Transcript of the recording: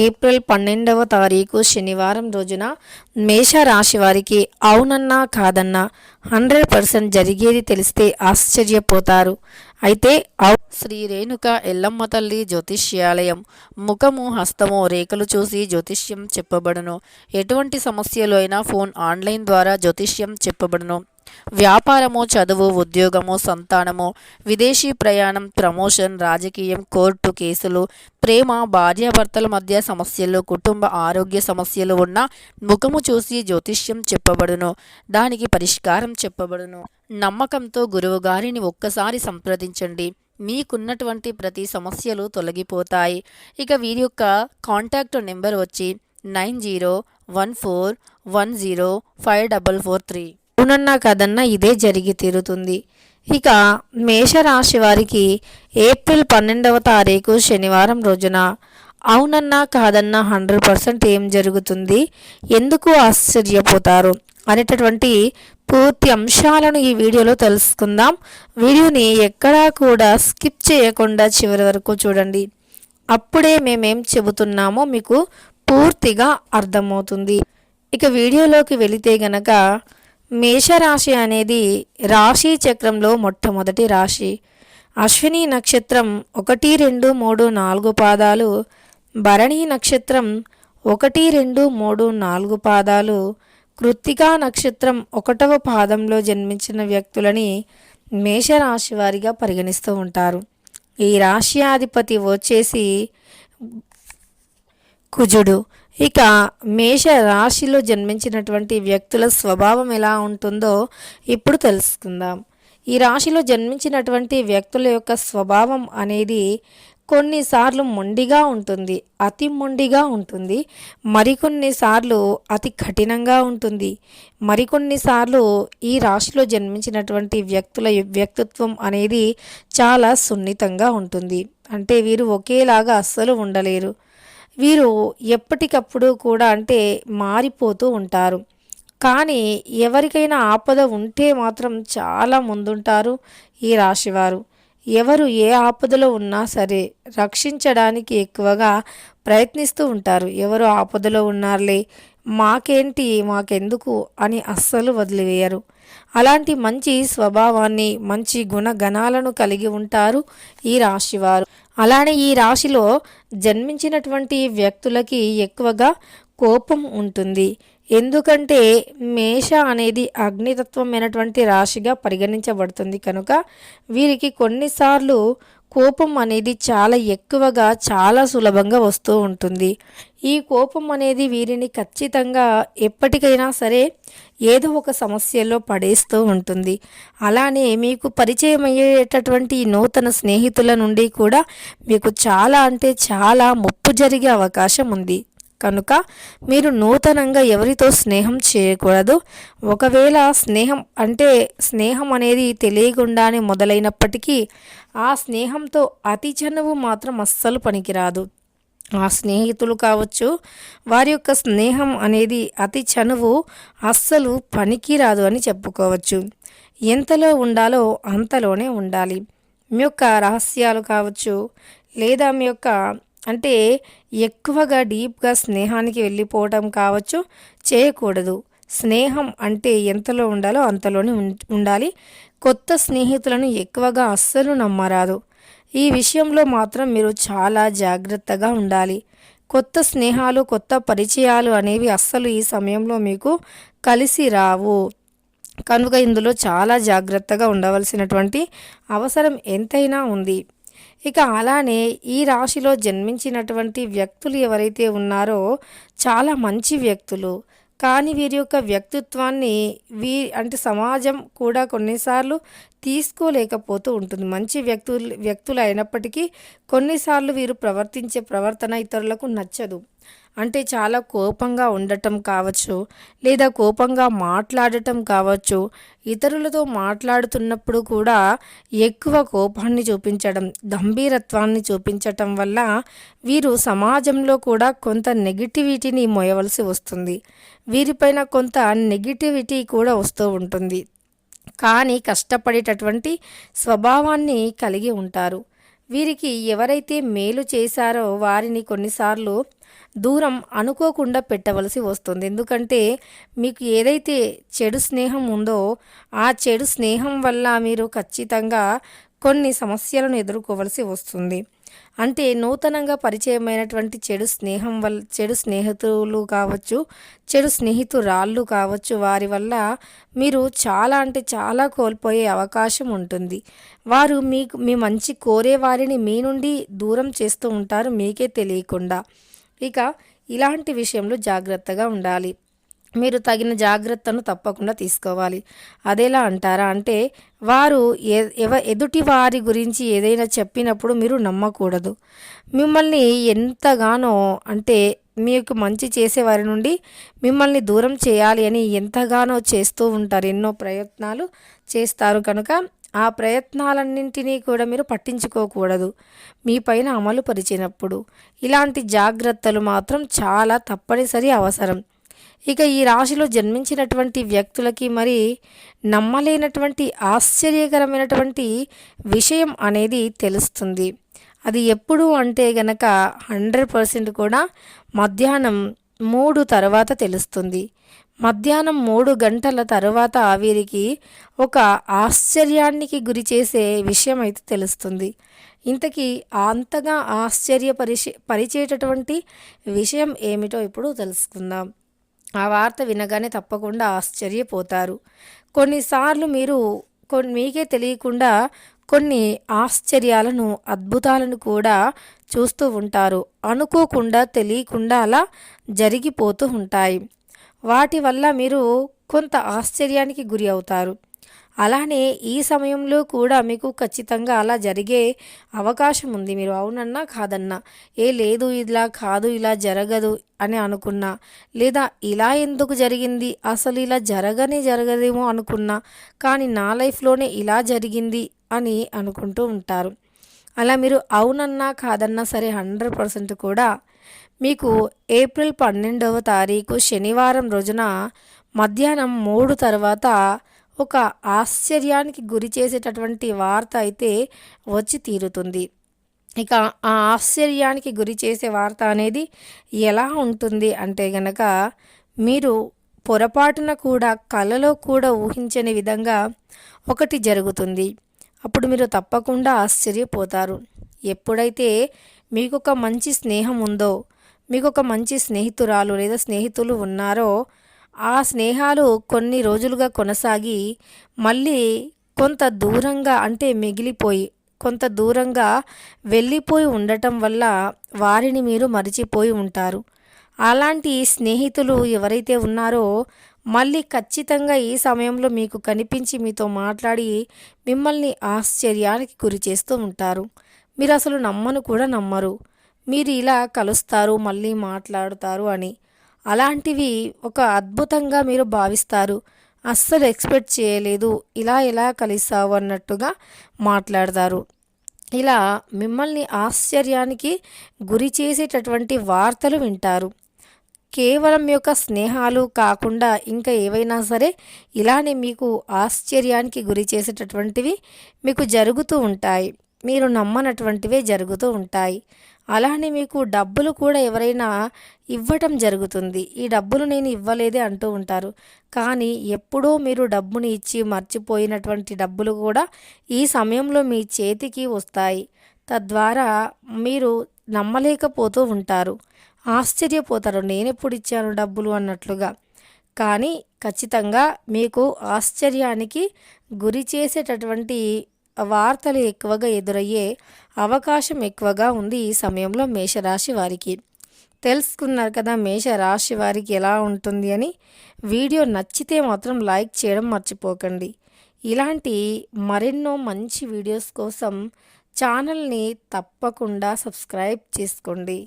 April 12వ తారీఖు శనివారం రోజున మేషరాశి వారికి అవునన్నా కాదన్నా 100% జరిగేది తెలిస్తే ఆశ్చర్యపోతారు. అయితే శ్రీ రేణుక ఎల్లమ్మ తల్లి జ్యోతిష్యాలయం ముఖము హస్తము రేఖలు చూసి జ్యోతిష్యం చెప్పబడును. ఎటువంటి సమస్యలు అయినా ఆన్లైన్ ద్వారా జ్యోతిష్యం చెప్పబడును. వ్యాపారము, చదువు, ఉద్యోగము, సంతానము, విదేశీ ప్రయాణం, ప్రమోషన్, రాజకీయం, కోర్టు కేసులు, ప్రేమ, భార్యాభర్తల మధ్య సమస్యలు, కుటుంబ ఆరోగ్య సమస్యలు ఉన్న ముఖము చూసి జ్యోతిష్యం చెప్పబడును. దానికి పరిష్కారం చెప్పబడును. నమ్మకంతో గురువు గారిని ఒక్కసారి సంప్రదించండి. మీకున్నటువంటి ప్రతి సమస్యలు తొలగిపోతాయి. ఇక వీరి యొక్క కాంటాక్ట్ నెంబర్ వచ్చి 9014105443. అవునన్నా కాదన్నా ఇదే జరిగి తీరుతుంది. ఇక మేషరాశి వారికి ఏప్రిల్ 12వ తారీఖు శనివారం రోజున అవునన్నా కాదన్నా 100% ఏం జరుగుతుంది, ఎందుకు ఆశ్చర్యపోతారు అనేటటువంటి పూర్తి అంశాలను ఈ వీడియోలో తెలుసుకుందాం. వీడియోని ఎక్కడా కూడా స్కిప్ చేయకుండా చివరి వరకు చూడండి. అప్పుడే మేమేం చెబుతున్నామో మీకు పూర్తిగా అర్థమవుతుంది. ఇక వీడియోలోకి వెళితే గనక మేషరాశి అనేది రాశి చక్రంలో మొట్టమొదటి రాశి. అశ్విని నక్షత్రం 1, 2, 3, 4 పాదాలు, భరణి నక్షత్రం 1, 2, 3, 4 పాదాలు, కృత్తికా నక్షత్రం 1వ పాదంలో జన్మించిన వ్యక్తులని మేషరాశి వారిగా పరిగణిస్తూ ఉంటారు. ఈ రాశ్యాధిపతి వచ్చేసి కుజుడు. ఇక మేష రాశిలో జన్మించినటువంటి వ్యక్తుల స్వభావం ఎలా ఉంటుందో ఇప్పుడు తెలుసుకుందాం. ఈ రాశిలో జన్మించినటువంటి వ్యక్తుల యొక్క స్వభావం అనేది కొన్నిసార్లు మొండిగా ఉంటుంది, అతి మొండిగా ఉంటుంది. మరికొన్నిసార్లు అతి కఠినంగా ఉంటుంది. మరికొన్నిసార్లు ఈ రాశిలో జన్మించినటువంటి వ్యక్తుల వ్యక్తిత్వం అనేది చాలా సున్నితంగా ఉంటుంది. అంటే వీరు ఒకేలాగా అస్సలు ఉండలేరు. వీరు ఎప్పటికప్పుడు కూడా మారిపోతూ ఉంటారు. కానీ ఎవరికైనా ఆపద ఉంటే మాత్రం చాలా ముందుంటారు ఈ రాశివారు. ఎవరు ఏ ఆపదలో ఉన్నా సరే రక్షించడానికి ఎక్కువగా ప్రయత్నిస్తూ ఉంటారు. ఎవరు ఆపదలో ఉన్నారులే, మాకేంటి, మాకెందుకు అని అస్సలు వదిలివేయరు. అలాంటి మంచి స్వభావాన్ని, మంచి గుణగణాలను కలిగి ఉంటారు ఈ రాశివారు. అలానే ఈ రాశిలో జన్మించినటువంటి వ్యక్తులకి ఎక్కువగా కోపం ఉంటుంది. ఎందుకంటే మేష అనేది అగ్నితత్వమైనటువంటి రాశిగా పరిగణించబడుతుంది కనుక వీరికి కొన్నిసార్లు కోపం అనేది చాలా ఎక్కువగా, చాలా సులభంగా వస్తూ ఉంటుంది. ఈ కోపం అనేది వీరిని ఖచ్చితంగా ఎప్పటికైనా సరే ఏదో ఒక సమస్యలో పడేస్తూ ఉంటుంది. అలానే మీకు పరిచయం అయ్యేటటువంటి నూతన స్నేహితుల నుండి కూడా మీకు చాలా ముప్పు జరిగే అవకాశం ఉంది. కనుక మీరు నూతనంగా ఎవరితో స్నేహం చేయకూడదు. ఒకవేళ స్నేహం అనేది తెలియకుండానే మొదలైనప్పటికీ ఆ స్నేహంతో అతి చనువు మాత్రం అస్సలు పనికిరాదు. ఆ స్నేహితులు కావచ్చు, వారి యొక్క స్నేహం అనేది అతి చనువు అస్సలు పనికిరాదు అని చెప్పుకోవచ్చు. ఎంతలో ఉండాలో అంతలోనే ఉండాలి. మీ యొక్క రహస్యాలు కావచ్చు, లేదా మీ యొక్క ఎక్కువగా డీప్గా స్నేహానికి వెళ్ళిపోవటం కావచ్చు చేయకూడదు. స్నేహం ఎంతలో ఉండాలో అంతలోనే ఉండాలి. కొత్త స్నేహితులను ఎక్కువగా అస్సలు నమ్మరాదు. ఈ విషయంలో మాత్రం మీరు చాలా జాగ్రత్తగా ఉండాలి. కొత్త స్నేహాలు, కొత్త పరిచయాలు అనేవి అస్సలు ఈ సమయంలో మీకు కలిసి రావు. కనుక ఇందులో చాలా జాగ్రత్తగా ఉండవలసినటువంటి అవసరం ఎంతైనా ఉంది. ఇక అలానే ఈ రాశిలో జన్మించినటువంటి వ్యక్తులు ఎవరైతే ఉన్నారో చాలా మంచి వ్యక్తులు. కానీ వీరి యొక్క వ్యక్తిత్వాన్ని సమాజం కూడా కొన్నిసార్లు తీసుకోలేకపోతూ ఉంటుంది. మంచి వ్యక్తులు అయినప్పటికీ కొన్నిసార్లు వీరు ప్రవర్తించే ప్రవర్తన ఇతరులకు నచ్చదు. చాలా కోపంగా ఉండటం కావచ్చు, లేదా కోపంగా మాట్లాడటం కావచ్చు. ఇతరులతో మాట్లాడుతున్నప్పుడు కూడా ఎక్కువ కోపాన్ని చూపించడం, గంభీరత్వాన్ని చూపించటం వల్ల వీరు సమాజంలో కూడా కొంత నెగిటివిటీని మోయవలసి వస్తుంది. వీరిపైన కొంత నెగిటివిటీ కూడా వస్తూ ఉంటుంది. కానీ కష్టపడేటటువంటి స్వభావాన్ని కలిగి ఉంటారు. వీరికి ఎవరైతే మేలు చేశారో వారిని కొన్నిసార్లు దూరం అనుకోకుండా పెట్టవలసి వస్తుంది. ఎందుకంటే మీకు ఏదైతే చెడు స్నేహం ఉందో ఆ చెడు స్నేహం వల్ల మీరు ఖచ్చితంగా కొన్ని సమస్యలను ఎదుర్కోవలసి వస్తుంది. అంటే నూతనంగా పరిచయమైనటువంటి చెడు స్నేహితులు కావచ్చు, చెడు స్నేహితురాళ్ళు కావచ్చు, వారి వల్ల మీరు చాలా అంటే చాలా కోల్పోయే అవకాశం ఉంటుంది. వారు మీ మంచి కోరే వారిని మీ నుండి దూరం చేస్తూ ఉంటారు మీకే తెలియకుండా. ఇక ఇలాంటి విషయంలో జాగ్రత్తగా ఉండాలి. మీరు తగిన జాగ్రత్తను తప్పకుండా తీసుకోవాలి. అదెలా అంటారా అంటే వారు ఎదుటి వారి గురించి ఏదైనా చెప్పినప్పుడు మీరు నమ్మకూడదు. మిమ్మల్ని ఎంతగానో అంటే మీకు మంచి చేసేవారి నుండి మిమ్మల్ని దూరం చేయాలి అని ఎంతగానో చేస్తూ ఉంటారు. ఎన్నో ప్రయత్నాలు చేస్తారు కనుక ఆ ప్రయత్నాలన్నింటినీ కూడా మీరు పట్టించుకోకూడదు. మీ పైన అమలు పరిచినప్పుడు ఇలాంటి జాగ్రత్తలు మాత్రం చాలా తప్పనిసరి అవసరం. ఇక ఈ రాశిలో జన్మించినటువంటి వ్యక్తులకి మరి నమ్మలేనటువంటి ఆశ్చర్యకరమైనటువంటి విషయం అనేది తెలుస్తుంది. అది ఎప్పుడు అంటే గనక 100% కూడా మధ్యాహ్నం 3 తర్వాత తెలుస్తుంది. మధ్యాహ్నం 3 గంటల తర్వాత వీరికి ఒక ఆశ్చర్యానికి గురి చేసే విషయం అయితే తెలుస్తుంది. ఇంతకీ అంతగా పరిచేటటువంటి విషయం ఏమిటో ఇప్పుడు తెలుసుకుందాం. ఆ వార్త వినగానే తప్పకుండా ఆశ్చర్యపోతారు. కొన్నిసార్లు మీరు మీకే తెలియకుండా కొన్ని ఆశ్చర్యాలను, అద్భుతాలను కూడా చూస్తూ ఉంటారు. అనుకోకుండా తెలియకుండా అలా జరిగిపోతూ ఉంటాయి. వాటి వల్ల మీరు కొంత ఆశ్చర్యానికి గురి అవుతారు. అలానే ఈ సమయంలో కూడా మీకు ఖచ్చితంగా అలా జరిగే అవకాశం ఉంది. మీరు అవునన్నా కాదన్నా లేదు ఇలా కాదు ఇలా జరగదు అని అనుకున్నా, లేదా ఇలా ఎందుకు జరిగింది అసలు ఇలా జరగదేమో అనుకున్నా, కానీ నా లైఫ్లోనే ఇలా జరిగింది అని అనుకుంటూ ఉంటారు. అలా మీరు అవునన్నా కాదన్నా సరే 100% కూడా మీకు ఏప్రిల్ 12వ తారీఖు శనివారం రోజున మధ్యాహ్నం 3 తర్వాత ఒక ఆశ్చర్యానికి గురి చేసేటటువంటి వార్త అయితే వచ్చి తీరుతుంది. ఇక ఆ ఆశ్చర్యానికి గురి చేసే వార్త అనేది ఎలా ఉంటుంది అంటే గనక మీరు పొరపాటున కూడా కలలో కూడా ఊహించని విధంగా ఒకటి జరుగుతుంది. అప్పుడు మీరు తప్పకుండా ఆశ్చర్యపోతారు. ఎప్పుడైతే మీకు ఒక మంచి స్నేహం ఉందో, మీకు ఒక మంచి స్నేహితురాలు లేదా స్నేహితులు ఉన్నారో ఆ స్నేహాలు కొన్ని రోజులుగా కొనసాగి మళ్ళీ కొంత దూరంగా అంటే మిగిలిపోయి కొంత దూరంగా వెళ్ళిపోయి ఉండటం వల్ల వారిని మీరు మరిచిపోయి ఉంటారు. అలాంటి స్నేహితులు ఎవరైతే ఉన్నారో మళ్ళీ ఖచ్చితంగా ఈ సమయంలో మీకు కనిపించి మీతో మాట్లాడి మిమ్మల్ని ఆశ్చర్యానికి గురి చేస్తూ ఉంటారు. మీరు అసలు నమ్మరు. మీరు ఇలా కలుస్తారు, మళ్ళీ మాట్లాడుతారు అని. అలాంటివి ఒక అద్భుతంగా మీరు భావిస్తారు. అస్సలు ఎక్స్పెక్ట్ చేయలేదు, ఇలా ఎలా కలిసావు అన్నట్టుగా మాట్లాడతారు. ఇలా మిమ్మల్ని ఆశ్చర్యానికి గురి చేసేటటువంటి వార్తలు వింటారు. కేవలం మీ యొక్క స్నేహాలు కాకుండా ఇంకా ఏవైనా సరే ఇలానే మీకు ఆశ్చర్యానికి గురి చేసేటటువంటివి మీకు జరుగుతూ ఉంటాయి. మీరు నమ్మనటువంటివే జరుగుతూ ఉంటాయి. అలానే మీకు డబ్బులు కూడా ఎవరైనా ఇవ్వటం జరుగుతుంది. ఈ డబ్బులు నేను ఇవ్వలేదే అంటూ ఉంటారు. కానీ ఎప్పుడో మీరు డబ్బుని ఇచ్చి మర్చిపోయినటువంటి డబ్బులు కూడా ఈ సమయంలో మీ చేతికి వస్తాయి. తద్వారా మీరు నమ్మలేకపోతూ ఉంటారు. ఆశ్చర్యపోతారు, నేనెప్పుడు ఇచ్చాను డబ్బులు అన్నట్లుగా. కానీ ఖచ్చితంగా మీకు ఆశ్చర్యానికి గురి చేసేటటువంటి వార్తలు ఎక్కువగా ఎదురయ్యే అవకాశం ఎక్కువగా ఉంది ఈ సమయంలో మేషరాశి వారికి. తెలుసుకున్నారు కదా మేషరాశి వారికి ఎలా ఉంటుంది అని. వీడియో నచ్చితే మాత్రం లైక్ చేయడం మర్చిపోకండి. ఇలాంటి మరెన్నో మంచి వీడియోస్ కోసం ఛానల్ని తప్పకుండా సబ్స్క్రైబ్ చేసుకోండి.